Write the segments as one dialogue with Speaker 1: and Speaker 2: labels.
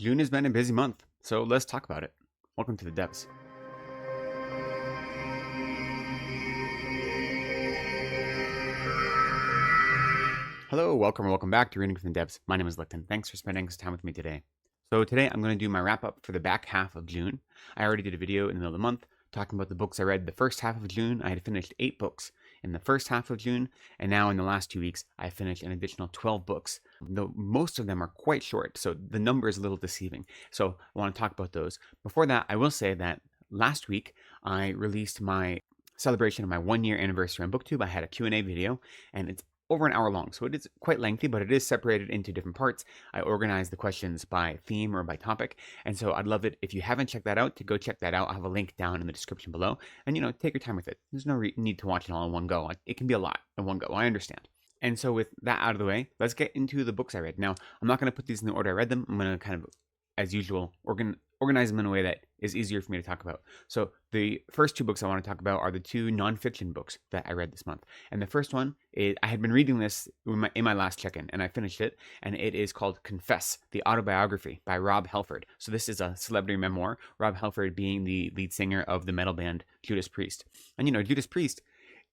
Speaker 1: June has been a busy month, so let's talk about it. Welcome to the Devs. Hello, welcome back to Reading from the Devs. My name is Licton. Thanks for spending some time with me today. So today I'm going to do my wrap up for the back half of June. I already did a video in the middle of the month talking about the books I read the first half of June. I had finished 8 books in the first half of June, and now in the last 2 weeks I finished an additional 12 books, though most of them are quite short, so the number is a little deceiving. So I want to talk about those. Before that, I will say that last week I released my celebration of my 1-year anniversary on BookTube. I had a Q&A video, and it's over an hour long, so it is quite lengthy, but it is separated into different parts. I organized the questions by theme or by topic, and so I'd love it if you haven't checked that out to go check that out. I'll have a link down in the description below, and take your time with it. There's no need to watch it all in one go. It can be a lot in one go, I understand. And so with that out of the way, let's get into the books I read. Now, I'm not going to put these in the order I read them. I'm going to kind of, as usual, organize them in a way that is easier for me to talk about. So the first 2 books I want to talk about are the 2 nonfiction books that I read this month. And the first one is, I had been reading this in my last check-in, and I finished it, and it is called Confess, the Autobiography by Rob Halford. So this is a celebrity memoir, Rob Halford being the lead singer of the metal band Judas Priest. And Judas Priest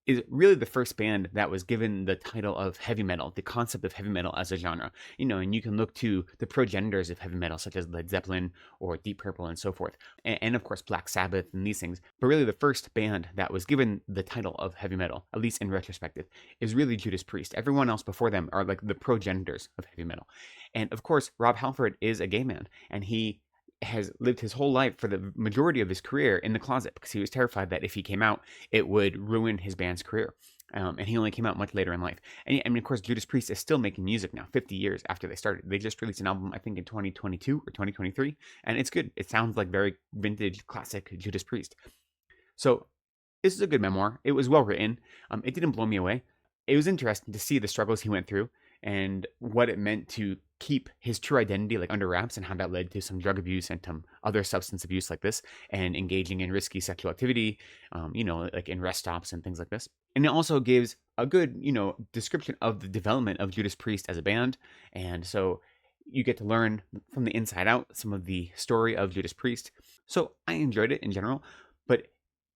Speaker 1: is really the first band that was given the title of heavy metal, the concept of heavy metal as a genre. And you can look to the progenitors of heavy metal, such as Led Zeppelin or Deep Purple and so forth, and of course Black Sabbath and these things. But really the first band that was given the title of heavy metal, at least in retrospective, is really Judas Priest. Everyone else before them are like the progenitors of heavy metal. And of course, Rob Halford is a gay man, and he has lived his whole life for the majority of his career in the closet because he was terrified that if he came out, it would ruin his band's career. And he only came out much later in life. And I mean, of course, Judas Priest is still making music now, 50 years after they started. They just released an album, I think, in 2022 or 2023, and it's good. It sounds like very vintage, classic Judas Priest. So this is a good memoir. It was well written. It didn't blow me away. It was interesting to see the struggles he went through and what it meant to keep his true identity under wraps, and how that led to some drug abuse and some other substance abuse like this, and engaging in risky sexual activity, like in rest stops and things like this. And it also gives a good, description of the development of Judas Priest as a band. And so you get to learn from the inside out some of the story of Judas Priest. So I enjoyed it in general, but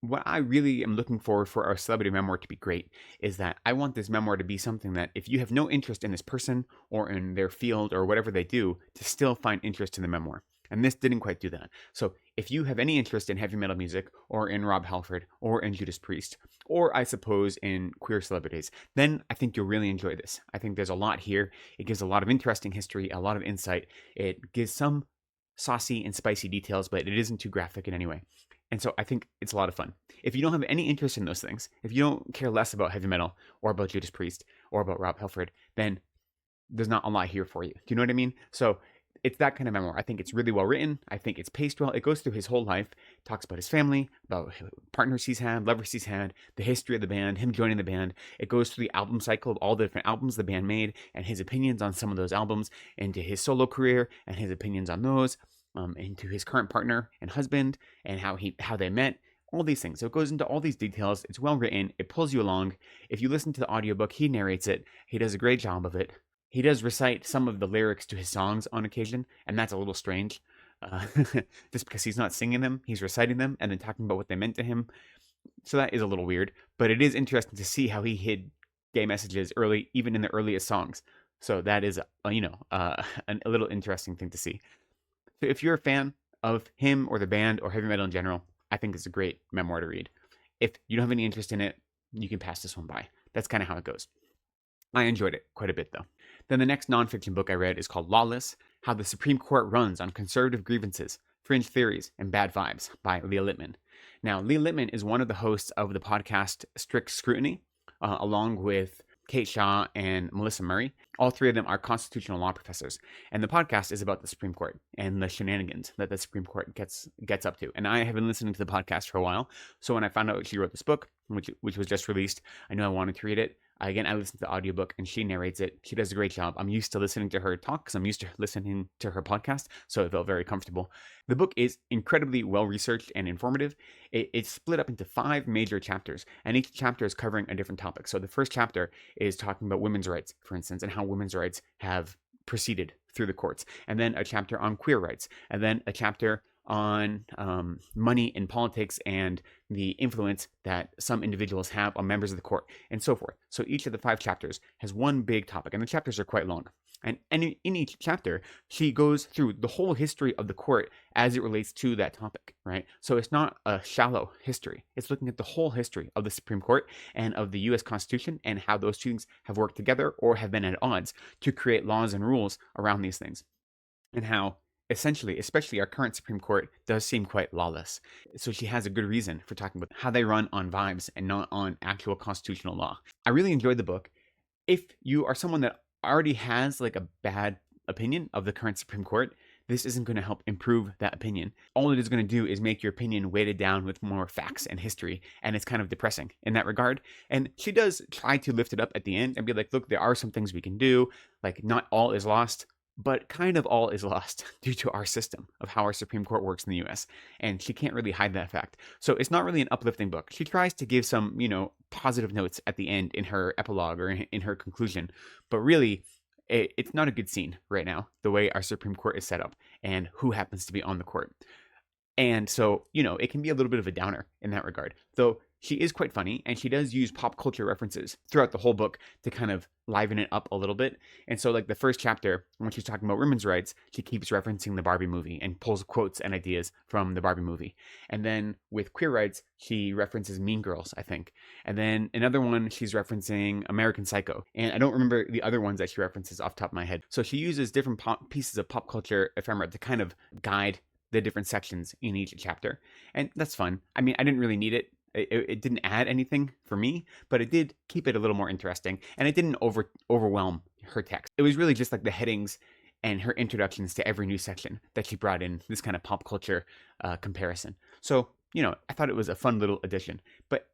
Speaker 1: what I really am looking for a celebrity memoir to be great is that I want this memoir to be something that if you have no interest in this person or in their field or whatever they do, to still find interest in the memoir. And this didn't quite do that. So if you have any interest in heavy metal music or in Rob Halford or in Judas Priest, or I suppose in queer celebrities, then I think you'll really enjoy this. I think there's a lot here. It gives a lot of interesting history, a lot of insight. It gives some saucy and spicy details, but it isn't too graphic in any way. And so I think it's a lot of fun. If you don't have any interest in those things, if you don't care less about heavy metal or about Judas Priest or about Rob Halford, then there's not a lot here for you. Do you know what I mean? So it's that kind of memoir. I think it's really well written. I think it's paced well. It goes through his whole life, talks about his family, about partners he's had, lovers he's had, the history of the band, him joining the band. It goes through the album cycle of all the different albums the band made and his opinions on some of those albums, into his solo career and his opinions on those. Into his current partner and husband and how they met, all these things. So it goes into all these details. It's well written. It pulls you along. If you listen to the audiobook, he narrates it. He does a great job of it. He does recite some of the lyrics to his songs on occasion, and that's a little strange. Just because he's not singing them, he's reciting them and then talking about what they meant to him. So that is a little weird, but it is interesting to see how he hid gay messages early, even in the earliest songs. So that is, a little interesting thing to see. So if you're a fan of him or the band or heavy metal in general, I think it's a great memoir to read. If you don't have any interest in it, you can pass this one by. That's kind of how it goes. I enjoyed it quite a bit, though. Then the next nonfiction book I read is called Lawless, How the Supreme Court Runs on Conservative Grievances, Fringe Theories, and Bad Vibes by Leah Littman. Now, Leah Littman is one of the hosts of the podcast Strict Scrutiny, along with Kate Shaw and Melissa Murray. All 3 of them are constitutional law professors. And the podcast is about the Supreme Court and the shenanigans that the Supreme Court gets up to. And I have been listening to the podcast for a while. So when I found out she wrote this book, which was just released, I knew I wanted to read it. Again, I listened to the audiobook and she narrates it. She does a great job. I'm used to listening to her talk because I'm used to listening to her podcast, so it felt very comfortable. The book is incredibly well-researched and informative. It's split up into 5 major chapters, and each chapter is covering a different topic. So the first chapter is talking about women's rights, for instance, and how women's rights have proceeded through the courts, and then a chapter on queer rights, and then a chapter on money in politics and the influence that some individuals have on members of the court, and so forth. So each of the 5 chapters has one big topic, and the chapters are quite long. And in each chapter, she goes through the whole history of the court as it relates to that topic, right? So it's not a shallow history. It's looking at the whole history of the Supreme Court and of the U.S. Constitution and how those two things have worked together or have been at odds to create laws and rules around these things. And how essentially, especially our current Supreme Court, does seem quite lawless. So she has a good reason for talking about how they run on vibes and not on actual constitutional law. I really enjoyed the book. If you are someone that already has like a bad opinion of the current Supreme Court, this isn't going to help improve that opinion. All it is going to do is make your opinion weighted down with more facts and history, and it's kind of depressing in that regard. And she does try to lift it up at the end and be like, look, there are some things we can do, like not all is lost, but kind of all is lost due to our system of how our Supreme Court works in the US. And she can't really hide that fact. So it's not really an uplifting book. She tries to give some, positive notes at the end in her epilogue or in her conclusion. But really, it's not a good scene right now, the way our Supreme Court is set up and who happens to be on the court. And so, it can be a little bit of a downer in that regard. Though she is quite funny, and she does use pop culture references throughout the whole book to kind of liven it up a little bit. And so, like the first chapter, when she's talking about women's rights, she keeps referencing the Barbie movie and pulls quotes and ideas from the Barbie movie. And then with queer rights, she references Mean Girls, I think. And then another one, she's referencing American Psycho. And I don't remember the other ones that she references off the top of my head. So she uses different pieces of pop culture ephemera to kind of guide the different sections in each chapter. And that's fun. I mean, I didn't really need it. It didn't add anything for me, but it did keep it a little more interesting, and it didn't overwhelm her text. It was really just like the headings and her introductions to every new section that she brought in this kind of pop culture comparison. So, I thought it was a fun little addition. But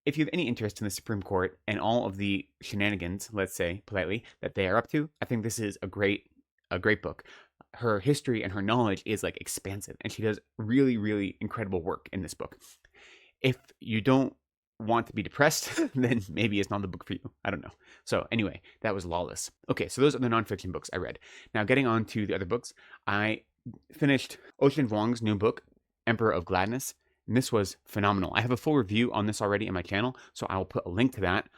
Speaker 1: if you have any interest in the Supreme Court and all of the shenanigans, let's say politely, that they are up to, I think this is a great book. Her history and her knowledge is like expansive, and she does really, really incredible work in this book. If you don't want to be depressed, then maybe it's not the book for you. I don't know. So anyway, that was Lawless. Okay, so those are the nonfiction books I read. Now getting on to the other books, I finished Ocean Vuong's new book, Emperor of Gladness, and this was phenomenal. I have a full review on this already on my channel, so I'll put a link to that.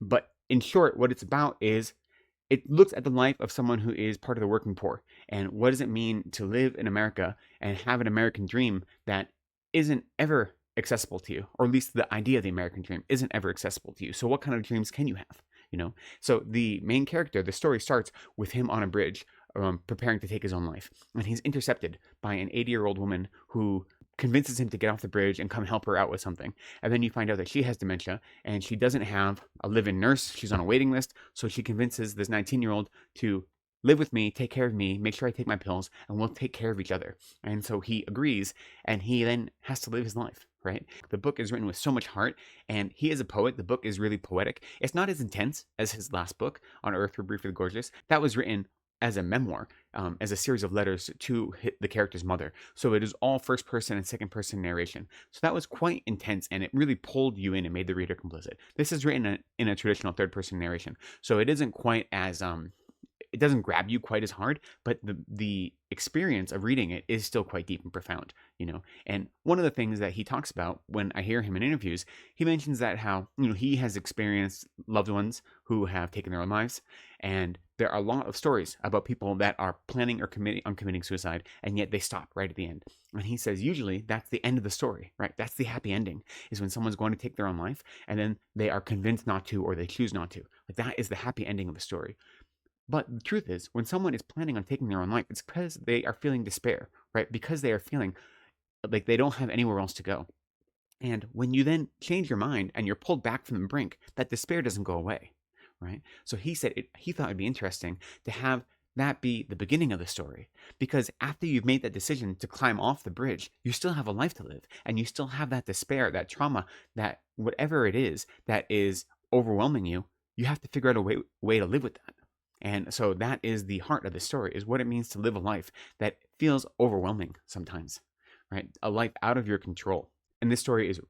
Speaker 1: But in short, what it's about is it looks at the life of someone who is part of the working poor, and what does it mean to live in America and have an American dream that isn't ever accessible to you, or at least the idea of the American dream isn't ever accessible to you. So what kind of dreams can you have? So the main character, the story starts with him on a bridge preparing to take his own life, and he's intercepted by an 80-year-old woman who convinces him to get off the bridge and come help her out with something. And then you find out that she has dementia and she doesn't have a live-in nurse. She's on a waiting list. So she convinces this 19-year-old to live with me, take care of me, make sure I take my pills, and we'll take care of each other. And so he agrees, and he then has to live his life, right? The book is written with so much heart, and he is a poet. The book is really poetic. It's not as intense as his last book, On Earth We're Briefly Gorgeous. That was written as a memoir, as a series of letters to the character's mother. So it is all first person and second person narration. So that was quite intense, and it really pulled you in and made the reader complicit. This is written in a traditional third person narration. So it isn't quite as, it doesn't grab you quite as hard, but the experience of reading it is still quite deep and profound, And one of the things that he talks about when I hear him in interviews, he mentions that how, he has experienced loved ones who have taken their own lives, and there are a lot of stories about people that are planning or committing suicide, and yet they stop right at the end. And he says usually that's the end of the story, right? That's the happy ending, is when someone's going to take their own life, and then they are convinced not to, or they choose not to. Like, that is the happy ending of the story. But the truth is, when someone is planning on taking their own life, it's because they are feeling despair, right? Because they are feeling like they don't have anywhere else to go. And when you then change your mind and you're pulled back from the brink, that despair doesn't go away, right? So he said he thought it'd be interesting to have that be the beginning of the story, because after you've made that decision to climb off the bridge, you still have a life to live, and you still have that despair, that trauma, that whatever it is that is overwhelming you, you have to figure out a way to live with that. And so that is the heart of the story, is what it means to live a life that feels overwhelming sometimes, right? A life out of your control. And this story is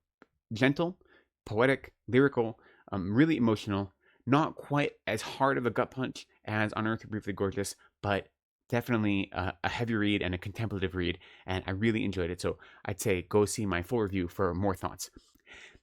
Speaker 1: gentle, poetic, lyrical, really emotional, not quite as hard of a gut punch as On Earth We're Briefly Gorgeous, but Definitely a heavy read and a contemplative read, and I really enjoyed it. So I'd say go see my full review for more thoughts.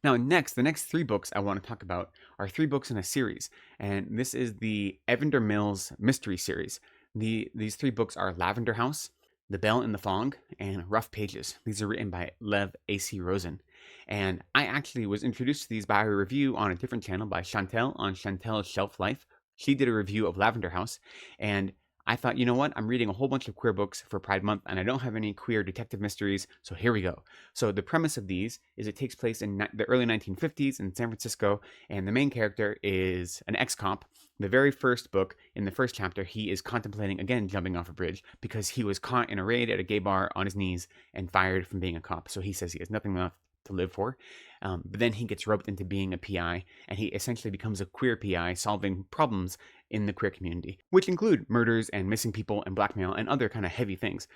Speaker 1: Now, the next three books I want to talk about are three books in a series, and this is the Evander Mills mystery series. These three books are Lavender House, The Bell in the Fog, and Rough Pages. These are written by Lev A.C. Rosen. And I actually was introduced to these by a review on a different channel by Chantel on Chantel's Shelf Life. She did a review of Lavender House, and I thought, you know what? I'm reading a whole bunch of queer books for Pride Month, and I don't have any queer detective mysteries, so here we go. So the premise of these is it takes place in the early 1950s in San Francisco, and the main character is an ex-cop. The very first book, in the first chapter, he is contemplating, again, jumping off a bridge because he was caught in a raid at a gay bar on his knees and fired from being a cop. So he says he has nothing left to live for. But then he gets roped into being a PI, and he essentially becomes a queer PI solving problems in the queer community, which include murders and missing people and blackmail and other kind of heavy things.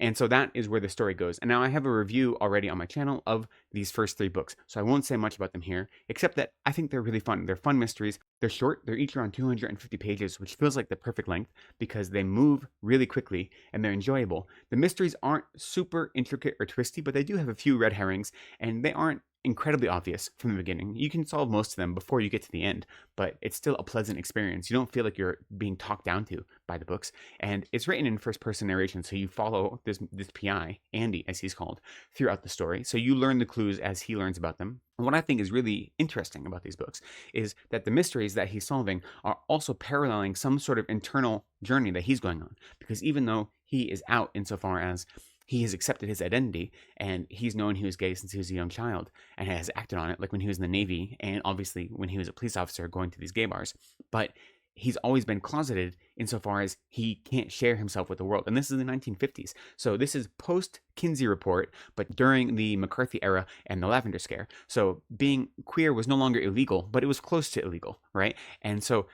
Speaker 1: And so that is where the story goes. And now I have a review already on my channel of these first three books, so I won't say much about them here, except that I think they're really fun. They're fun mysteries. They're short. They're each around 250 pages, which feels like the perfect length because they move really quickly and they're enjoyable. The mysteries aren't super intricate or twisty, but they do have a few red herrings, and they aren't incredibly obvious from the beginning. You can solve most of them before you get to the end, but it's still a pleasant experience. You don't feel like you're being talked down to by the books. And it's written in first-person narration, so you follow this PI, Andy, as he's called, throughout the story. So you learn the clues as he learns about them. And what I think is really interesting about these books is that the mysteries that he's solving are also paralleling some sort of internal journey that he's going on. Because even though he is out insofar as he has accepted his identity, and he's known he was gay since he was a young child and has acted on it, like when he was in the Navy and obviously when he was a police officer going to these gay bars. But he's always been closeted insofar as he can't share himself with the world. And this is the 1950s. So this is post-Kinsey Report, but during the McCarthy era and the Lavender Scare. So being queer was no longer illegal, but it was close to illegal, right? And so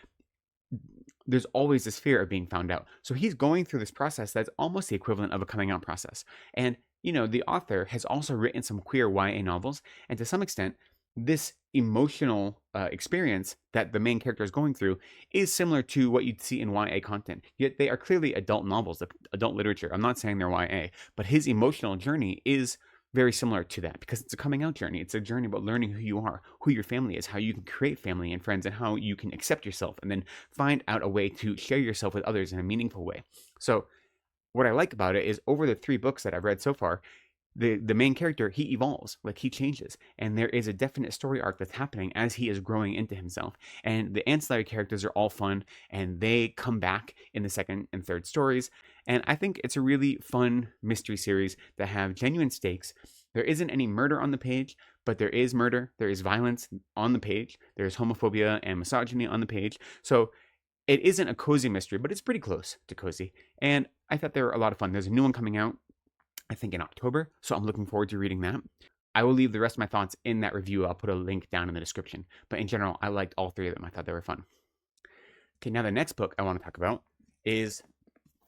Speaker 1: there's always this fear of being found out. So he's going through this process that's almost the equivalent of a coming out process. And, you know, the author has also written some queer YA novels. And to some extent, this emotional experience that the main character is going through is similar to what you'd see in YA content. Yet they are clearly adult novels, adult literature. I'm not saying they're YA, but his emotional journey is very similar to that because it's a coming out journey. It's a journey about learning who you are, who your family is, how you can create family and friends, and how you can accept yourself and then find out a way to share yourself with others in a meaningful way. So what I like about it is over the three books that I've read so far, the main character, he evolves, like he changes, and there is a definite story arc that's happening as he is growing into himself. And the ancillary characters are all fun, and they come back in the second and third stories. And I think it's a really fun mystery series that have genuine stakes. There isn't any murder on the page, but there is murder. There is violence on the page. There's homophobia and misogyny on the page. So it isn't a cozy mystery, but it's pretty close to cozy. And I thought they were a lot of fun. There's a new one coming out, I think in October, so I'm looking forward to reading that. I will leave the rest of my thoughts in that review. I'll put a link down in the description. But in general, I liked all three of them. I thought they were fun. Okay, now the next book I want to talk about is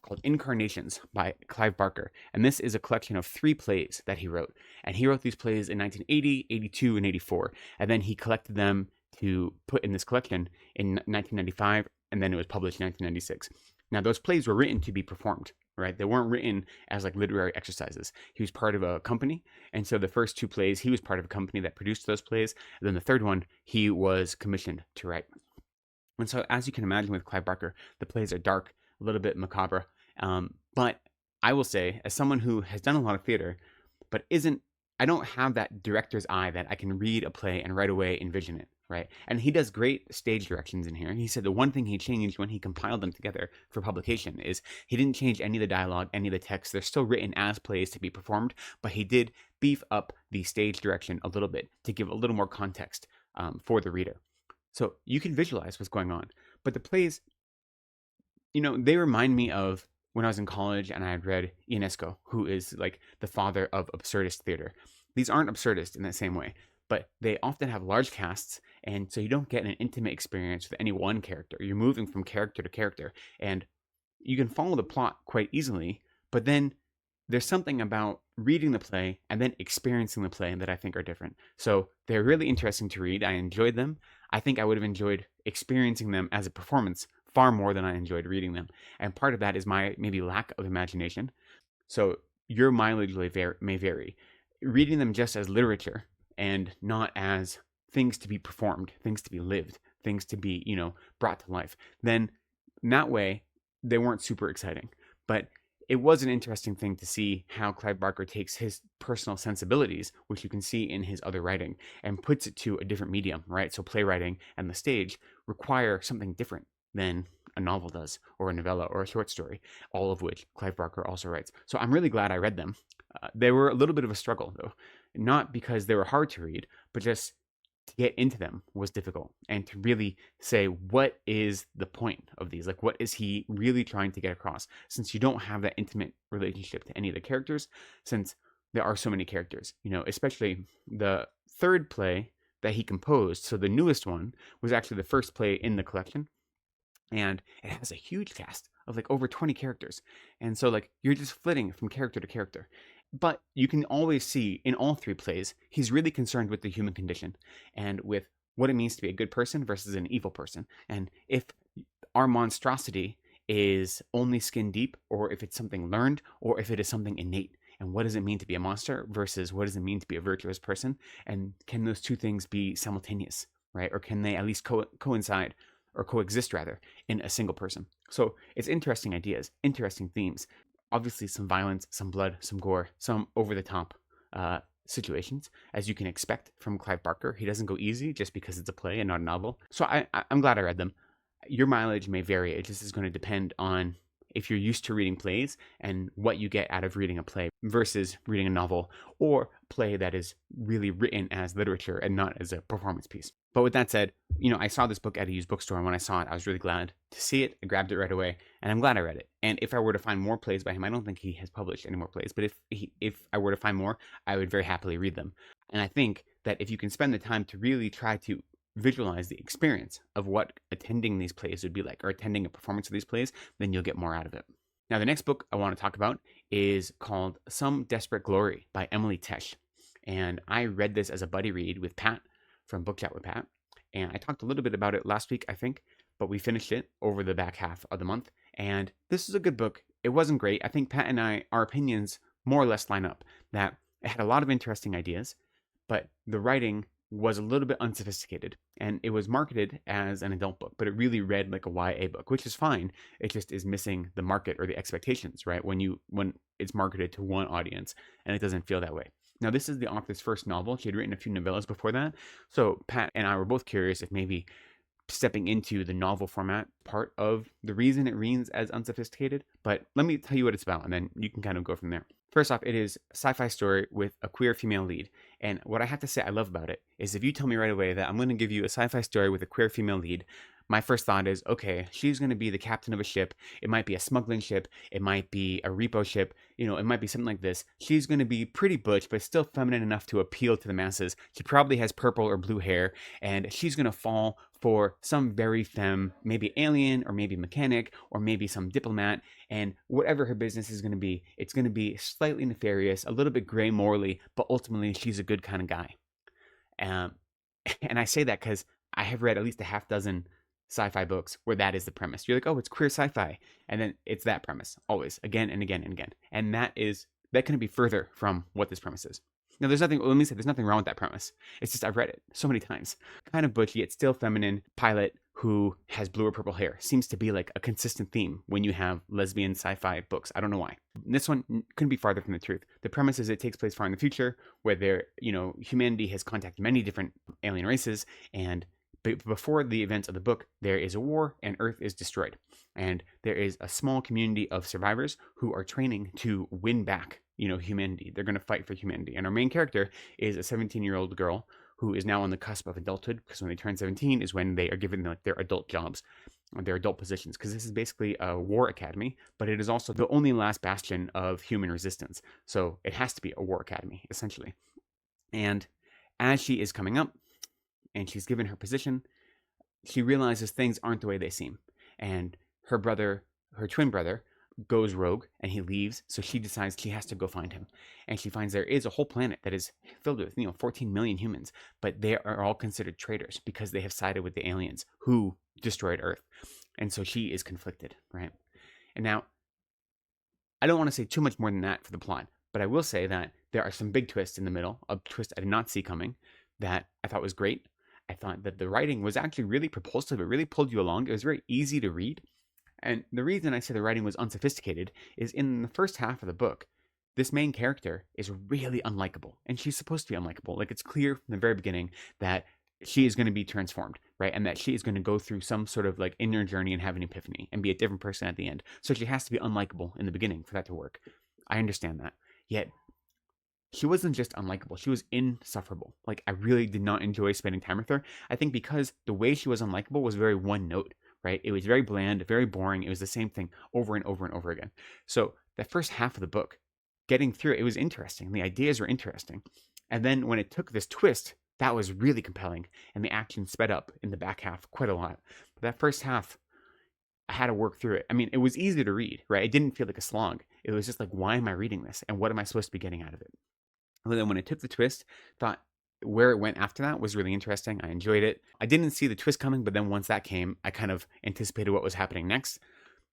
Speaker 1: called Incarnations by Clive Barker. And this is a collection of 3 plays that he wrote. And he wrote these plays in 1980, 82, and 84. And then he collected them to put in this collection in 1995, and then it was published in 1996. Now, those plays were written to be performed, right? They weren't written as like literary exercises. He was part of a company. And so the first 2 plays, he was part of a company that produced those plays. And then the third one, he was commissioned to write. And so as you can imagine with Clive Barker, the plays are dark, a little bit macabre. But I will say, as someone who has done a lot of theater, but I don't have that director's eye that I can read a play and right away envision it, right? And he does great stage directions in here. He said the one thing he changed when he compiled them together for publication is he didn't change any of the dialogue, any of the text. They're still written as plays to be performed, but he did beef up the stage direction a little bit to give a little more context for the reader. So you can visualize what's going on. But the plays, you know, they remind me of when I was in college and I had read Ionesco, who is like the father of absurdist theater. These aren't absurdist in that same way, but they often have large casts, and so you don't get an intimate experience with any one character. You're moving from character to character, and you can follow the plot quite easily, but then there's something about reading the play and then experiencing the play that I think are different. So they're really interesting to read. I enjoyed them. I think I would have enjoyed experiencing them as a performance far more than I enjoyed reading them. And part of that is my maybe lack of imagination. So your mileage may vary. Reading them just as literature and not as things to be performed, things to be lived, things to be, brought to life, then in that way, they weren't super exciting. But it was an interesting thing to see how Clive Barker takes his personal sensibilities, which you can see in his other writing, and puts it to a different medium, right? So playwriting and the stage require something different than a novel does, or a novella, or a short story, all of which Clive Barker also writes. So I'm really glad I read them. They were a little bit of a struggle, though. Not because they were hard to read, but just to get into them was difficult, and to really say, what is the point of these? Like, what is he really trying to get across? Since you don't have that intimate relationship to any of the characters, since there are so many characters, especially the third play that he composed. So the newest one was actually the first play in the collection, and it has a huge cast of like over 20 characters. And so like you're just flitting from character to character. But you can always see in all three plays, he's really concerned with the human condition and with what it means to be a good person versus an evil person. And if our monstrosity is only skin deep, or if it's something learned, or if it is something innate. And what does it mean to be a monster versus what does it mean to be a virtuous person? And can those two things be simultaneous, right? Or can they at least coincide, or coexist rather, in a single person? So it's interesting ideas, interesting themes. Obviously some violence, some blood, some gore, some over-the-top situations, as you can expect from Clive Barker. He doesn't go easy just because it's a play and not a novel. So I'm glad I read them. Your mileage may vary. It just is going to depend on if you're used to reading plays and what you get out of reading a play versus reading a novel or play that is really written as literature and not as a performance piece. But with that said, I saw this book at a used bookstore, and when I saw it, I was really glad to see it. I grabbed it right away, and I'm glad I read it. And if I were to find more plays by him, I don't think he has published any more plays, but if I were to find more, I would very happily read them. And I think that if you can spend the time to really try to visualize the experience of what attending these plays would be like, or attending a performance of these plays, then you'll get more out of it. Now, the next book I want to talk about is called Some Desperate Glory by Emily Tesh. And I read this as a buddy read with Pat from Book Chat with Pat. And I talked a little bit about it last week, I think, but we finished it over the back half of the month. And this is a good book. It wasn't great. I think Pat and our opinions more or less line up, that it had a lot of interesting ideas, but the writing was a little bit unsophisticated, and it was marketed as an adult book, but it really read like a YA book, which is fine. It just is missing the market or the expectations, right? When it's marketed to one audience, and it doesn't feel that way. Now, this is the author's first novel. She had written a few novellas before that. So Pat and I were both curious if maybe stepping into the novel format part of the reason it reads as unsophisticated. But let me tell you what it's about, and then you can kind of go from there. First off, it is a sci-fi story with a queer female lead. And what I have to say I love about it is if you tell me right away that I'm going to give you a sci-fi story with a queer female lead, my first thought is, okay, she's going to be the captain of a ship. It might be a smuggling ship. It might be a repo ship. It might be something like this. She's going to be pretty butch, but still feminine enough to appeal to the masses. She probably has purple or blue hair, and she's going to fall for some very femme, maybe alien or maybe mechanic or maybe some diplomat. And whatever her business is going to be, it's going to be slightly nefarious, a little bit gray morally, but ultimately she's a good kind of guy. And I say that because I have read at least a half dozen sci-fi books where that is the premise. You're like, oh, it's queer sci-fi, and then it's that premise always, again and again and again. And that couldn't be further from what this premise is. Now, there's nothing wrong with that premise. It's just I've read it so many times. Kind of butchy, yet still feminine pilot who has blue or purple hair seems to be like a consistent theme when you have lesbian sci-fi books. I don't know why. This one couldn't be farther from the truth. The premise is it takes place far in the future where humanity has contacted many different alien races, and before the events of the book, there is a war and Earth is destroyed. And there is a small community of survivors who are training to win back, humanity. They're going to fight for humanity. And our main character is a 17-year-old girl who is now on the cusp of adulthood, because when they turn 17 is when they are given their adult jobs, their adult positions, because this is basically a war academy, but it is also the only last bastion of human resistance. So it has to be a war academy, essentially. And as she is coming up, and she's given her position, she realizes things aren't the way they seem. And her twin brother, goes rogue and he leaves, so she decides she has to go find him. And she finds there is a whole planet that is filled with 14 million humans, but they are all considered traitors because they have sided with the aliens who destroyed Earth. And so she is conflicted, right? And now, I don't want to say too much more than that for the plot, but I will say that there are some big twists in the middle, a twist I did not see coming that I thought was great. I thought that the writing was actually really propulsive. It really pulled you along. It was very easy to read. And the reason I say the writing was unsophisticated is in the first half of the book, this main character is really unlikable. And she's supposed to be unlikable. Like, it's clear from the very beginning that she is going to be transformed, right? And that she is going to go through some sort of like inner journey and have an epiphany and be a different person at the end. So she has to be unlikable in the beginning for that to work. I understand that. Yet, she wasn't just unlikable. She was insufferable. Like, I really did not enjoy spending time with her. I think because the way she was unlikable was very one note, right? It was very bland, very boring. It was the same thing over and over and over again. So the first half of the book, getting through it, it was interesting. The ideas were interesting. And then when it took this twist, that was really compelling. And the action sped up in the back half quite a lot. But that first half, I had to work through it. I mean, it was easy to read, right? It didn't feel like a slog. It was just like, why am I reading this? And what am I supposed to be getting out of it? And then when it took the twist, thought where it went after that was really interesting. I enjoyed it. I didn't see the twist coming, but then once that came, I kind of anticipated what was happening next.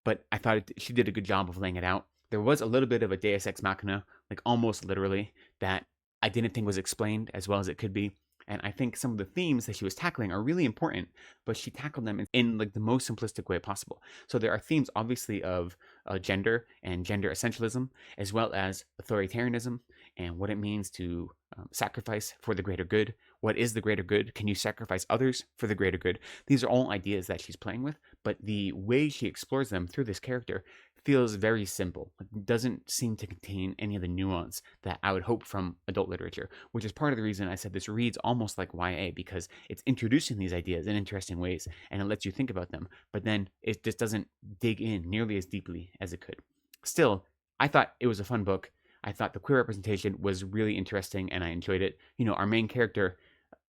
Speaker 1: But I thought she did a good job of laying it out. There was a little bit of a Deus Ex Machina, like almost literally, that I didn't think was explained as well as it could be. And I think some of the themes that she was tackling are really important, but she tackled them in like the most simplistic way possible. So there are themes, obviously, of gender and gender essentialism, as well as authoritarianism and what it means to sacrifice for the greater good. What is the greater good? Can you sacrifice others for the greater good? These are all ideas that she's playing with, but the way she explores them through this character feels very simple. It doesn't seem to contain any of the nuance that I would hope from adult literature, which is part of the reason I said this reads almost like YA, because it's introducing these ideas in interesting ways and it lets you think about them, but then it just doesn't dig in nearly as deeply as it could. Still, I thought it was a fun book. I thought the queer representation was really interesting and I enjoyed it. You know, our main character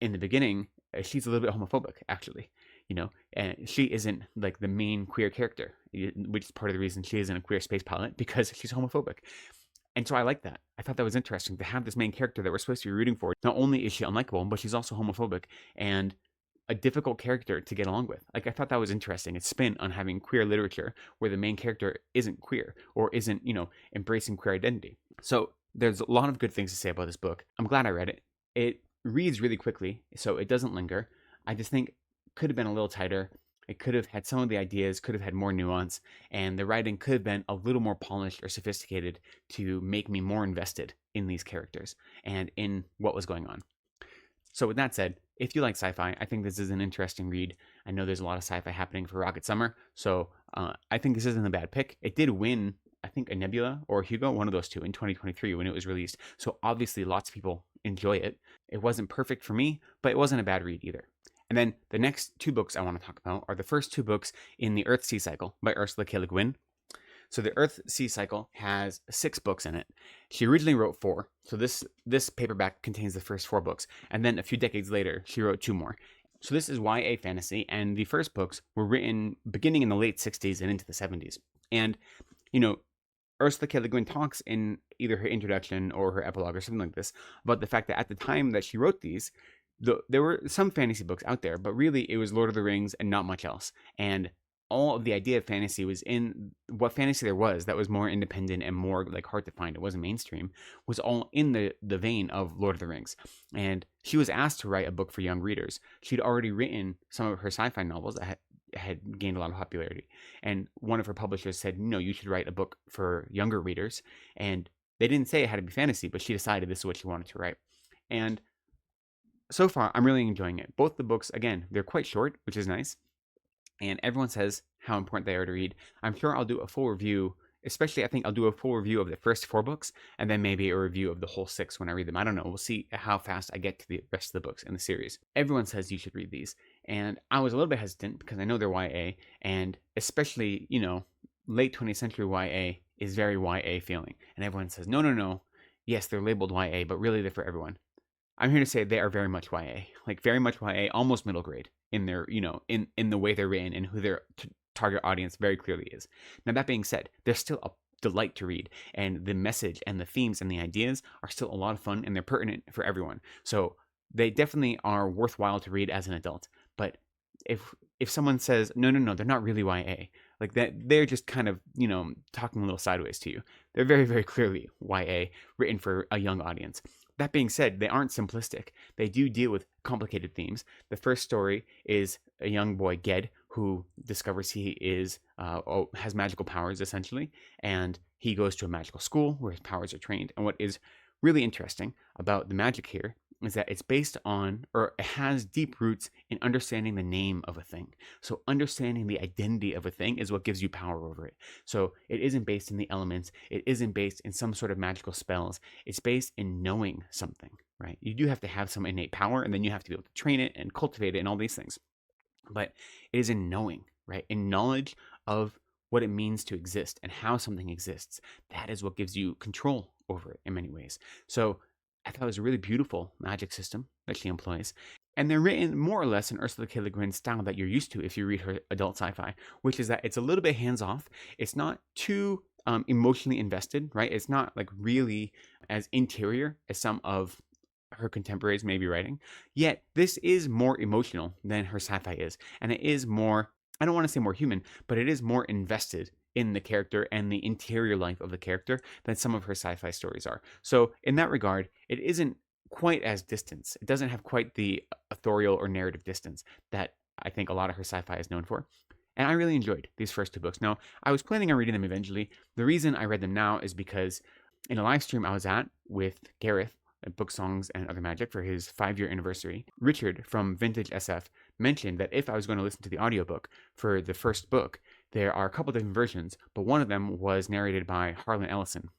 Speaker 1: in the beginning, she's a little bit homophobic, actually. You know, and she isn't like the main queer character, which is part of the reason she isn't a queer space pilot, because she's homophobic. And so I like that. I thought that was interesting to have this main character that we're supposed to be rooting for. Not only is she unlikable, but she's also homophobic and a difficult character to get along with. Like, I thought that was interesting. It's spin on having queer literature where the main character isn't queer or isn't, you know, embracing queer identity. So there's a lot of good things to say about this book. I'm glad I read it. It reads really quickly, so it doesn't linger. I just think could have been a little tighter. It could have had some of the ideas, could have had more nuance, and the writing could have been a little more polished or sophisticated to make me more invested in these characters and in what was going on. So with that said, if you like sci-fi, I think this is an interesting read. I know there's a lot of sci-fi happening for Rocket Summer, so I think this isn't a bad pick. It did win, I think, a Nebula or a Hugo, one of those two, in 2023 when it was released. So obviously lots of people enjoy it. It wasn't perfect for me, but it wasn't a bad read either. And then the next two books I want to talk about are the first two books in the Earth Sea Cycle by Ursula K. Le Guin. So the Earth Sea Cycle has 6 books in it. She originally wrote 4. So this paperback contains the first 4 books. And then a few decades later, she wrote 2 more. So this is YA fantasy, and the first books were written beginning in the late 60s and into the 70s. And, you know, Ursula K. Le Guin talks in either her introduction or her epilogue or something like this about the fact that at the time that she wrote these, there were some fantasy books out there, but really it was Lord of the Rings and not much else. And all of the idea of fantasy was in what fantasy there was that was more independent and more like hard to find. It wasn't mainstream, was all in the vein of Lord of the Rings. And she was asked to write a book for young readers. She'd already written some of her sci-fi novels that had gained a lot of popularity. And one of her publishers said, no, you should write a book for younger readers. And they didn't say it had to be fantasy, but she decided this is what she wanted to write. And so far, I'm really enjoying it. Both the books, again, they're quite short, which is nice. And everyone says how important they are to read. I'm sure I'll do a full review, especially I think I'll do a full review of the first 4 books, and then maybe a review of the whole 6 when I read them. I don't know. We'll see how fast I get to the rest of the books in the series. Everyone says you should read these. And I was a little bit hesitant because I know they're YA, and especially, you know, late 20th century YA is very YA feeling. And everyone says, no. Yes, they're labeled YA, but really they're for everyone. I'm here to say they are very much YA, like very much YA, almost middle grade in their, you know, in the way they're written and who their target audience very clearly is. Now, that being said, they're still a delight to read, and the message and the themes and the ideas are still a lot of fun, and they're pertinent for everyone. So they definitely are worthwhile to read as an adult. But if if someone says, no, they're not really YA, like that, they're just kind of, talking a little sideways to you. They're very, very clearly YA, written for a young audience. That being said, they aren't simplistic. They do deal with complicated themes. The first story is a young boy, Ged, who discovers he is has magical powers, essentially, and he goes to a magical school where his powers are trained. And what is really interesting about the magic here is that it's based on, or it has deep roots in understanding the name of a thing. So understanding the identity of a thing is what gives you power over it. So it isn't based in the elements. It isn't based in some sort of magical spells. It's based in knowing something, right? You do have to have some innate power, and then you have to be able to train it and cultivate it and all these things. But it is in knowing, right? In knowledge of what it means to exist and how something exists. That is what gives you control over it in many ways. So I thought it was a really beautiful magic system that she employs. And they're written more or less in Ursula K. Le Guin's style that you're used to if you read her adult sci-fi, which is that it's a little bit hands-off. It's not too emotionally invested, right? It's not like really as interior as some of her contemporaries may be writing. Yet this is more emotional than her sci-fi is. And it is more, I don't want to say more human, but it is more invested in the character and the interior life of the character than some of her sci-fi stories are. So in that regard, it isn't quite as distant. It doesn't have quite the authorial or narrative distance that I think a lot of her sci-fi is known for. And I really enjoyed these first two books. Now, I was planning on reading them eventually. The reason I read them now is because in a live stream I was at with Gareth at Book Songs and Other Magic for his 5-year anniversary, Richard from Vintage SF mentioned that if I was going to listen to the audiobook for the first book, there are a couple different versions, but one of them was narrated by Harlan Ellison,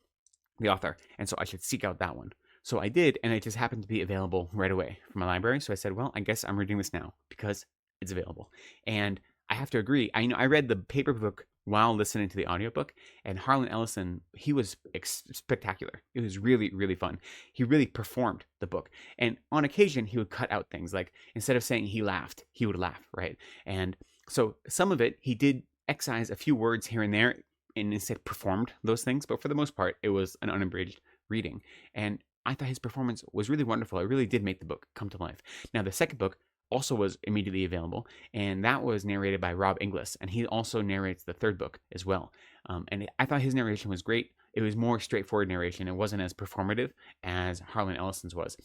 Speaker 1: the author, and so I should seek out that one. So I did, and it just happened to be available right away from my library. So I said, well, I guess I'm reading this now because it's available. And I have to agree. I read the paper book while listening to the audiobook, and Harlan Ellison, he was spectacular. It was really, really fun. He really performed the book. And on occasion, he would cut out things like instead of saying he laughed, he would laugh, right? And so some of it, he did excise a few words here and there and instead performed those things. But for the most part, it was an unabridged reading. And I thought his performance was really wonderful. It really did make the book come to life. Now, the second book also was immediately available, and that was narrated by Rob Inglis, and he also narrates the third book as well. And I thought his narration was great. It was more straightforward narration. It wasn't as performative as Harlan Ellison's was,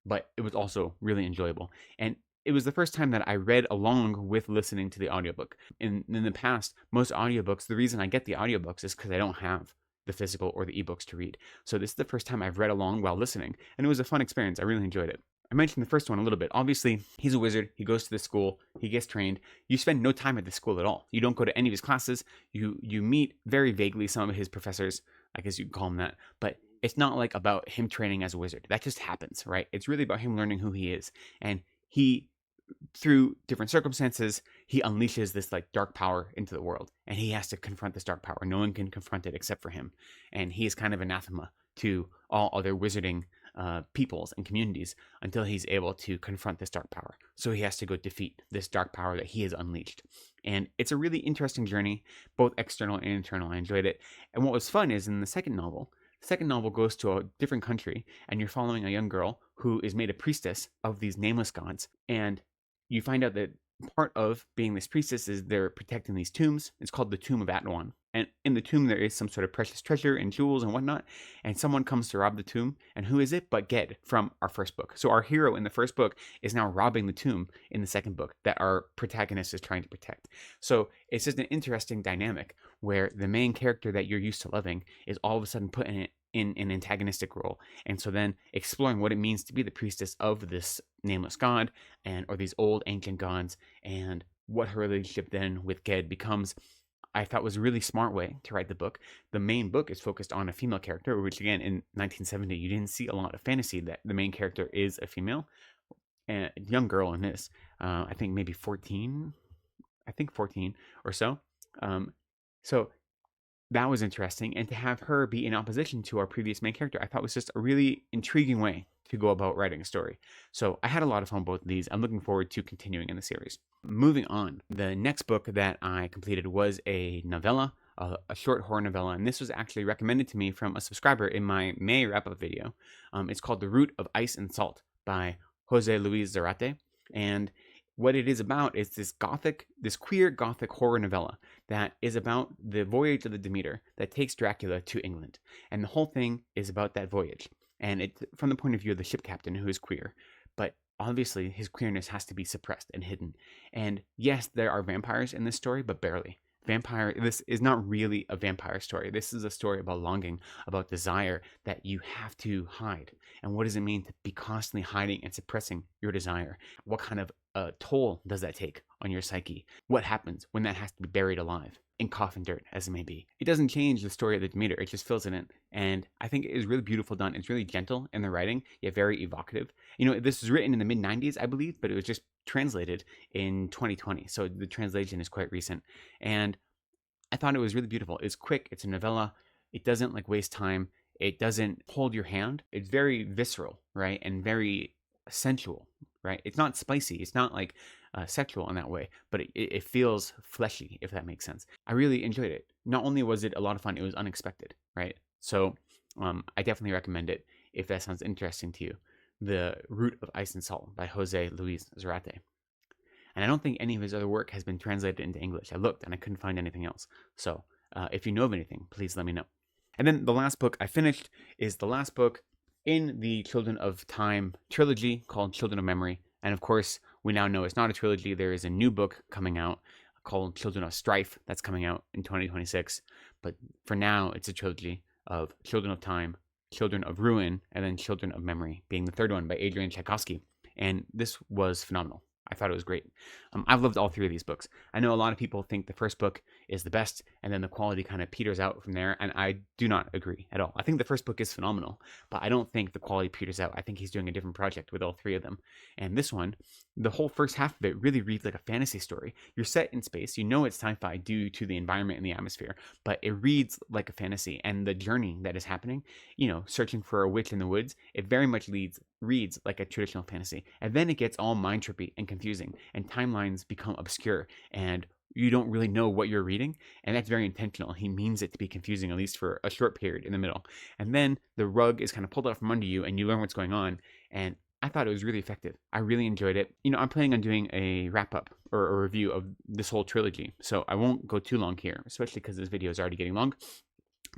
Speaker 1: but it was also really enjoyable. And it was the first time that I read along with listening to the audiobook. In the past, most audiobooks, the reason I get the audiobooks is because I don't have the physical or the ebooks to read. So this is the first time I've read along while listening, and it was a fun experience. I really enjoyed it. I mentioned the first one a little bit. Obviously, he's a wizard. He goes to the school. He gets trained. You spend no time at the school at all. You don't go to any of his classes. You meet very vaguely some of his professors. I guess you'd call him that. But it's not like about him training as a wizard. That just happens, right? It's really about him learning who he is. And he, through different circumstances, he unleashes this like dark power into the world. And he has to confront this dark power. No one can confront it except for him. And he is kind of anathema to all other wizarding peoples and communities until he's able to confront this dark power. So he has to go defeat this dark power that he has unleashed. And it's a really interesting journey, both external and internal. I enjoyed it. And what was fun is in the second novel goes to a different country, and you're following a young girl who is made a priestess of these nameless gods. And you find out that part of being this priestess is they're protecting these tombs. It's called the Tomb of Atuan. And in the tomb, there is some sort of precious treasure and jewels and whatnot. And someone comes to rob the tomb. And who is it but Ged from our first book? So our hero in the first book is now robbing the tomb in the second book that our protagonist is trying to protect. So it's just an interesting dynamic where the main character that you're used to loving is all of a sudden put in an antagonistic role. And so then exploring what it means to be the priestess of this nameless god or these old ancient gods, and what her relationship then with Ged becomes, I thought was a really smart way to write the book. The main book is focused on a female character, which again, in 1970, you didn't see a lot of fantasy that the main character is a female. A young girl in this, I think maybe 14 or so. So that was interesting. And to have her be in opposition to our previous main character, I thought was just a really intriguing way to go about writing a story. So I had a lot of fun with both of these. I'm looking forward to continuing in the series. Moving on, the next book that I completed was a novella, a short horror novella, and this was actually recommended to me from a subscriber in my May wrap-up video. It's called The Route of Ice and Salt by Jose Luis Zarate, and what it is about is this queer gothic horror novella that is about the voyage of the Demeter that takes Dracula to England. And the whole thing is about that voyage. And it's from the point of view of the ship captain, who is queer. But obviously his queerness has to be suppressed and hidden. And yes, there are vampires in this story, but barely. This is not really a vampire story. This is a story about longing, about desire that you have to hide. And what does it mean to be constantly hiding and suppressing your desire? What kind of toll does that take on your psyche? What happens when that has to be buried alive in coffin dirt, as it may be? It doesn't change the story of the Demeter, it just fills it in. And I think it is really beautiful done. It's really gentle in the writing, yet very evocative. This was written in the mid-90s, I believe, but it was just translated in 2020. So the translation is quite recent. And I thought it was really beautiful. It's quick. It's a novella. It doesn't waste time. It doesn't hold your hand. It's very visceral, right? And very sensual, right? It's not spicy. It's not sexual in that way, but it feels fleshy, if that makes sense. I really enjoyed it. Not only was it a lot of fun, it was unexpected, right? So I definitely recommend it if that sounds interesting to you. The Root of Ice and Salt by Jose Luis Zarate. And I don't think any of his other work has been translated into English. I looked and I couldn't find anything else. So if you know of anything, please let me know. And then the last book I finished is the last book in the Children of Time trilogy called Children of Memory. And of course, we now know it's not a trilogy. There is a new book coming out called Children of Strife that's coming out in 2026. But for now, it's a trilogy of Children of Time, Children of Ruin, and then Children of Memory, being the third one by Adrian Tchaikovsky. And this was phenomenal. I thought it was great. I've loved all three of these books. I know a lot of people think the first book is the best, and then the quality kind of peters out from there, and I do not agree at all. I think the first book is phenomenal, but I don't think the quality peters out. I think he's doing a different project with all three of them. And this one, the whole first half of it really reads like a fantasy story. You're set in space. You know it's sci-fi due to the environment and the atmosphere, but it reads like a fantasy. And the journey that is happening, searching for a witch in the woods, it very much reads like a traditional fantasy. And then it gets all mind trippy and confusing, and timelines become obscure, and you don't really know what you're reading, and that's very intentional. He means it to be confusing, at least for a short period in the middle. And then the rug is kind of pulled out from under you, and you learn what's going on, and I thought it was really effective. I really enjoyed it. I'm planning on doing a wrap-up or a review of this whole trilogy, so I won't go too long here, especially because this video is already getting long.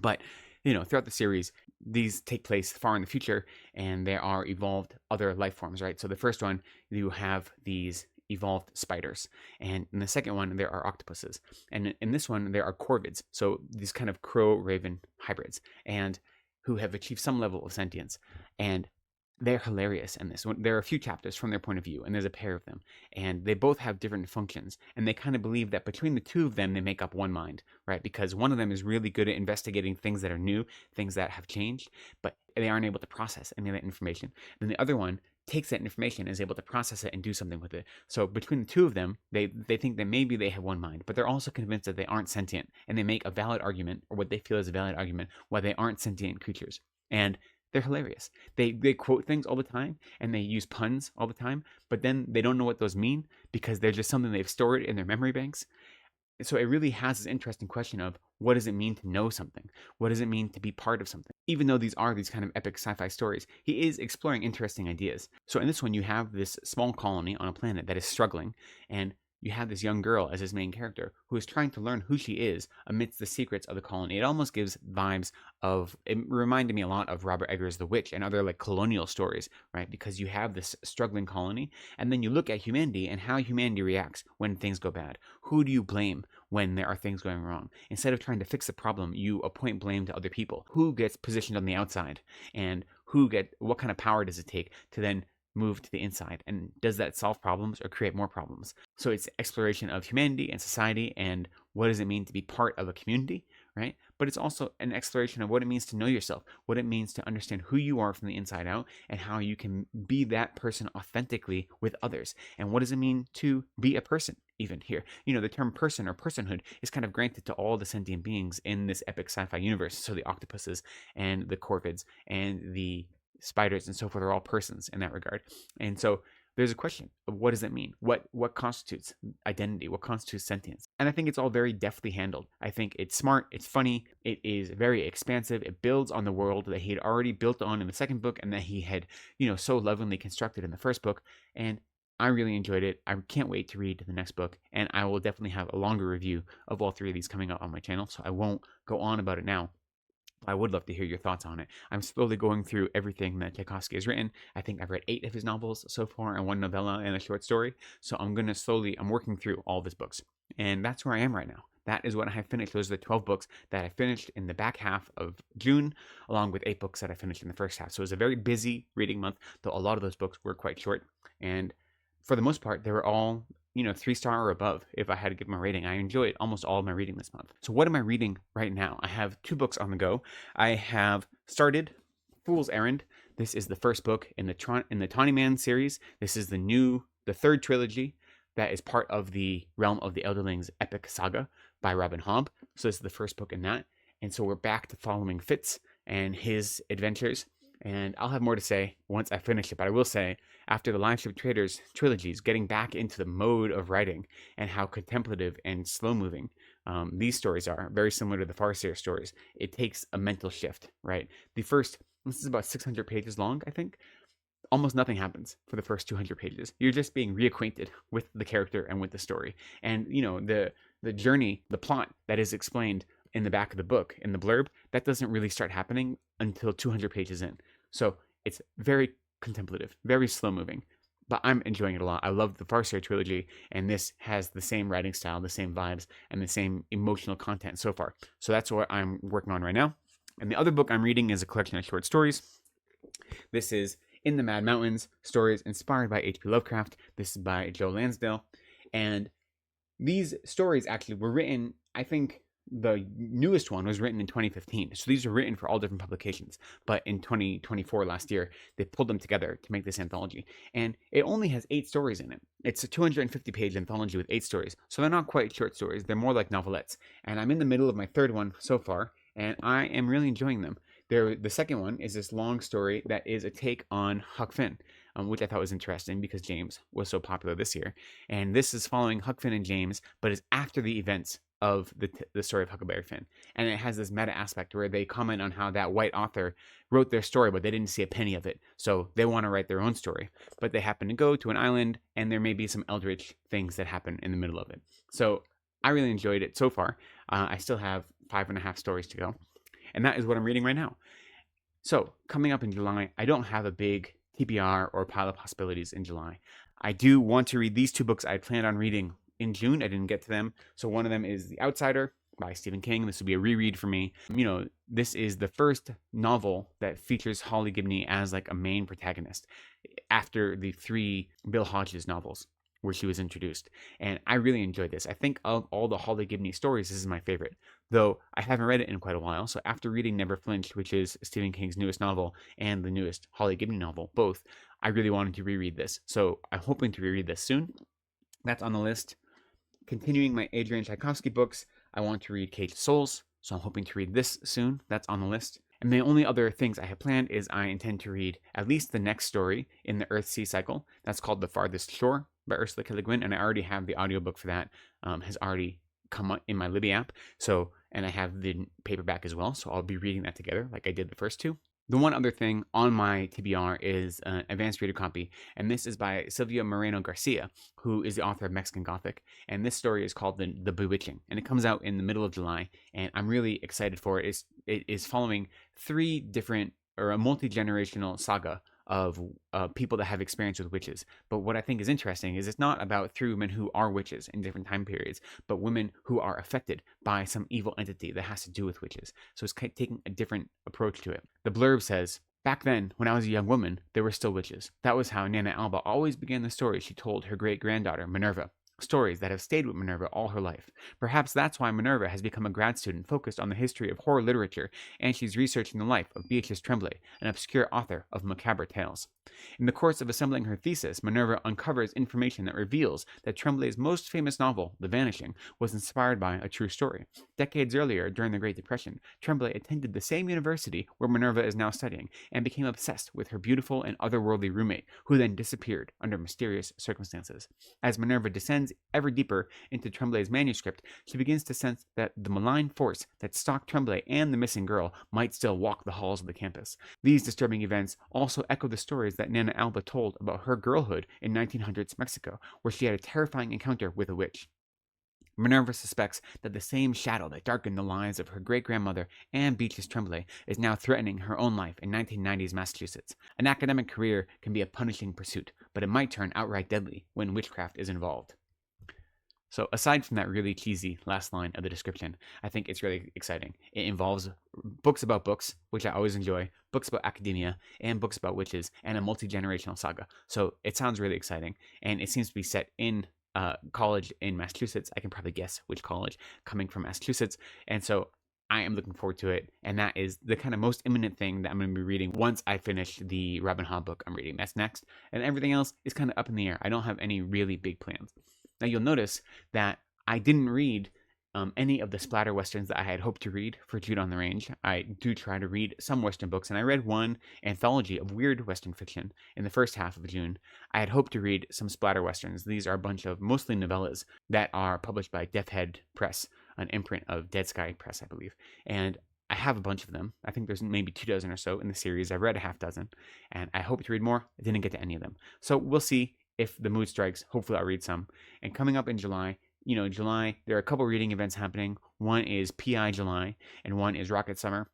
Speaker 1: But throughout the series, these take place far in the future, and there are evolved other life forms, right? So the first one, you have these evolved spiders, and in the second one, there are octopuses, and in this one, there are corvids, so these kind of crow-raven hybrids, and who have achieved some level of sentience, and they're hilarious in this one. There are a few chapters from their point of view, and there's a pair of them, and they both have different functions, and they kind of believe that between the two of them, they make up one mind, right? Because one of them is really good at investigating things that are new, things that have changed, but they aren't able to process any of that information. Then the other one takes that information and is able to process it and do something with it. So between the two of them, they think that maybe they have one mind, but they're also convinced that they aren't sentient, and they make a valid argument, or what they feel is a valid argument, why they aren't sentient creatures. And they're hilarious. They quote things all the time, and they use puns all the time, but then they don't know what those mean because they're just something they've stored in their memory banks. So it really has this interesting question of, what does it mean to know something? What does it mean to be part of something? Even though these are these kind of epic sci-fi stories, he is exploring interesting ideas. So in this one, you have this small colony on a planet that is struggling, and you have this young girl as his main character who is trying to learn who she is amidst the secrets of the colony. It almost gives vibes of, it reminded me a lot of Robert Eggers' The Witch and other colonial stories, right? Because you have this struggling colony, and then you look at humanity and how humanity reacts when things go bad. Who do you blame when there are things going wrong? Instead of trying to fix the problem, you appoint blame to other people. Who gets positioned on the outside, and what kind of power does it take to then move to the inside, and does that solve problems or create more problems? So it's exploration of humanity and society, and what does it mean to be part of a community, right? But it's also an exploration of what it means to know yourself, what it means to understand who you are from the inside out, and how you can be that person authentically with others. And what does it mean to be a person, even here? The term person or personhood is kind of granted to all the sentient beings in this epic sci-fi universe. So the octopuses and the corvids and the spiders and so forth are all persons in that regard. And so there's a question of, what does that mean? What constitutes identity? What constitutes sentience? And I think it's all very deftly handled. I think it's smart, it's funny, it is very expansive, it builds on the world that he had already built on in the second book, and that he had, so lovingly constructed in the first book. And I really enjoyed it. I can't wait to read the next book, and I will definitely have a longer review of all 3 of these coming up on my channel, so I won't go on about it now. I would love to hear your thoughts on it. I'm slowly going through everything that Tchaikovsky has written. I think I've read 8 of his novels so far, and 1 novella and a short story. So I'm working through all of his books. And that's where I am right now. That is what I have finished. Those are the 12 books that I finished in the back half of June, along with 8 books that I finished in the first half. So it was a very busy reading month, though a lot of those books were quite short. And for the most part, they were all 3-star or above if I had to give my rating. I enjoyed almost all of my reading this month. So what am I reading right now? I have 2 books on the go. I have started Fool's Errand. This is the first book in the Tawny Man series. This is the 3rd trilogy that is part of the Realm of the Elderlings epic saga by Robin Hobb. So this is the first book in that. And so we're back to following Fitz and his adventures. And I'll have more to say once I finish it, but I will say, after the Liveship Traders trilogies, getting back into the mode of writing and how contemplative and slow-moving these stories are, very similar to the Farseer stories, it takes a mental shift, right? This is about 600 pages long, I think. Almost nothing happens for the first 200 pages. You're just being reacquainted with the character and with the story. And, the journey, the plot that is explained in the back of the book, in the blurb, that doesn't really start happening until 200 pages in. So it's very contemplative, very slow moving, but I'm enjoying it a lot. I love the Farseer trilogy, and this has the same writing style, the same vibes, and the same emotional content so far. So that's what I'm working on right now. And the other book I'm reading is a collection of short stories. This is In the Mad Mountains, stories inspired by H.P. Lovecraft. This is by Joe Lansdale. And these stories actually were written, I think, the newest one was written in 2015. So these are written for all different publications. But in 2024, last year, they pulled them together to make this anthology. And it only has 8 stories in it. It's a 250-page anthology with 8 stories. So they're not quite short stories. They're more like novelettes. And I'm in the middle of my 3rd one so far, and I am really enjoying them. The second one is this long story that is a take on Huck Finn, which I thought was interesting because James was so popular this year. And this is following Huck Finn and James, but is after the events of the story of Huckleberry Finn. And it has this meta aspect where they comment on how that white author wrote their story, but they didn't see a penny of it. So they want to write their own story. But they happen to go to an island, and there may be some eldritch things that happen in the middle of it. So I really enjoyed it so far. I still have 5.5 stories to go. And that is what I'm reading right now. So coming up in July, I don't have a big TBR or pile of possibilities in July. I do want to read these 2 books I had planned on reading in June. I didn't get to them. So one of them is The Outsider by Stephen King. This will be a reread for me. This is the first novel that features Holly Gibney as like a main protagonist after the 3 Bill Hodges novels where she was introduced. And I really enjoyed this. I think of all the Holly Gibney stories, this is my favorite, though I haven't read it in quite a while. So after reading Never Flinch, which is Stephen King's newest novel, and the newest Holly Gibney novel, both, I really wanted to reread this. So I'm hoping to reread this soon. That's on the list. Continuing my Adrian Tchaikovsky books, I want to read Cage of Souls, so I'm hoping to read this soon. That's on the list. And the only other things I have planned is I intend to read at least the next story in the Earth-Sea cycle. That's called The Farthest Shore by Ursula K. Le Guin, and I already have the audiobook for that. Has already come up in my Libby app. And I have the paperback as well, so I'll be reading that together like I did the first 2. The one other thing on my TBR is an advanced reader copy, and this is by Silvia Moreno Garcia, who is the author of Mexican Gothic, and this story is called The Bewitching, and it comes out in the middle of July, and I'm really excited for it. It is following 3 different, or a multi-generational saga of people that have experience with witches. But what I think is interesting is it's not about 3 women who are witches in different time periods, but women who are affected by some evil entity that has to do with witches. So it's taking a different approach to it. The blurb says, "Back then, when I was a young woman, there were still witches. That was how Nana Alba always began the story she told her great-granddaughter, Minerva. Stories that have stayed with Minerva all her life. Perhaps that's why Minerva has become a grad student focused on the history of horror literature, and she's researching the life of Beatrice Tremblay, an obscure author of macabre tales. In the course of assembling her thesis, Minerva uncovers information that reveals that Tremblay's most famous novel, The Vanishing, was inspired by a true story. Decades earlier, during the Great Depression, Tremblay attended the same university where Minerva is now studying, and became obsessed with her beautiful and otherworldly roommate, who then disappeared under mysterious circumstances. As Minerva descends digs ever deeper into Tremblay's manuscript, she begins to sense that the malign force that stalked Tremblay and the missing girl might still walk the halls of the campus. These disturbing events also echo the stories that Nana Alba told about her girlhood in 1900s Mexico, where she had a terrifying encounter with a witch. Minerva suspects that the same shadow that darkened the lives of her great-grandmother and Beatrice Tremblay is now threatening her own life in 1990s Massachusetts. An academic career can be a punishing pursuit, but it might turn outright deadly when witchcraft is involved. So aside from that really cheesy last line of the description, I think it's really exciting. It involves books about books, which I always enjoy, books about academia, and books about witches, and a multi-generational saga. So it sounds really exciting, and it seems to be set in college in Massachusetts. I can probably guess which college, coming from Massachusetts. And so I am looking forward to it. And that is the kind of most imminent thing that I'm going to be reading once I finish the Robin Hobb book I'm reading. That's next. And everything else is kind of up in the air. I don't have any really big plans. Now you'll notice that I didn't read any of the splatter westerns that I had hoped to read for Jude on the Range. I do try to read some western books, and I read one anthology of weird western fiction in the first half of June. I had hoped to read some splatter westerns. These are a bunch of mostly novellas that are published by Death Head Press, an imprint of Dead Sky Press, I believe. And I have a bunch of them. I think there's maybe 24 or so in the series. I've read a half dozen, and I hope to read more. I didn't get to any of them. So we'll see if the mood strikes. Hopefully I'll read some. And coming up in July, July, there are a couple reading events happening. One is PI July, and one is Rocket Summer.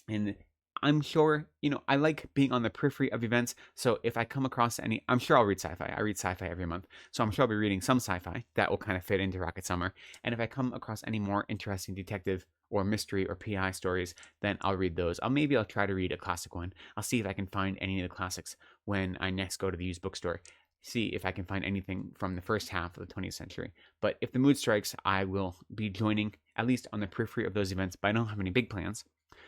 Speaker 1: And I'm sure, I like being on the periphery of events. So if I come across any, I'm sure I'll read sci-fi. I read sci-fi every month. So I'm sure I'll be reading some sci-fi that will kind of fit into Rocket Summer. And if I come across any more interesting detective or mystery or PI stories, then I'll read those. Maybe I'll try to read a classic one. I'll see if I can find any of the classics when I next go to the used bookstore. See if I can find anything from the first half of the 20th century. But if the mood strikes, I will be joining at least on the periphery of those events, but I don't have any big plans.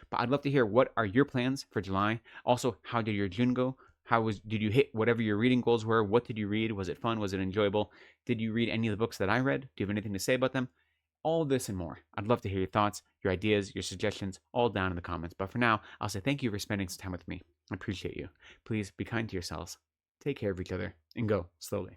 Speaker 1: But I'd love to hear, what are your plans for July? Also, how did your June go? Did you hit whatever your reading goals were? What did you read? Was it fun? Was it enjoyable? Did you read any of the books that I read? Do you have anything to say about them? All this and more. I'd love to hear your thoughts, your ideas, your suggestions, all down in the comments. But for now, I'll say thank you for spending some time with me. I appreciate you. Please be kind to yourselves. Take care of each other, and go slowly.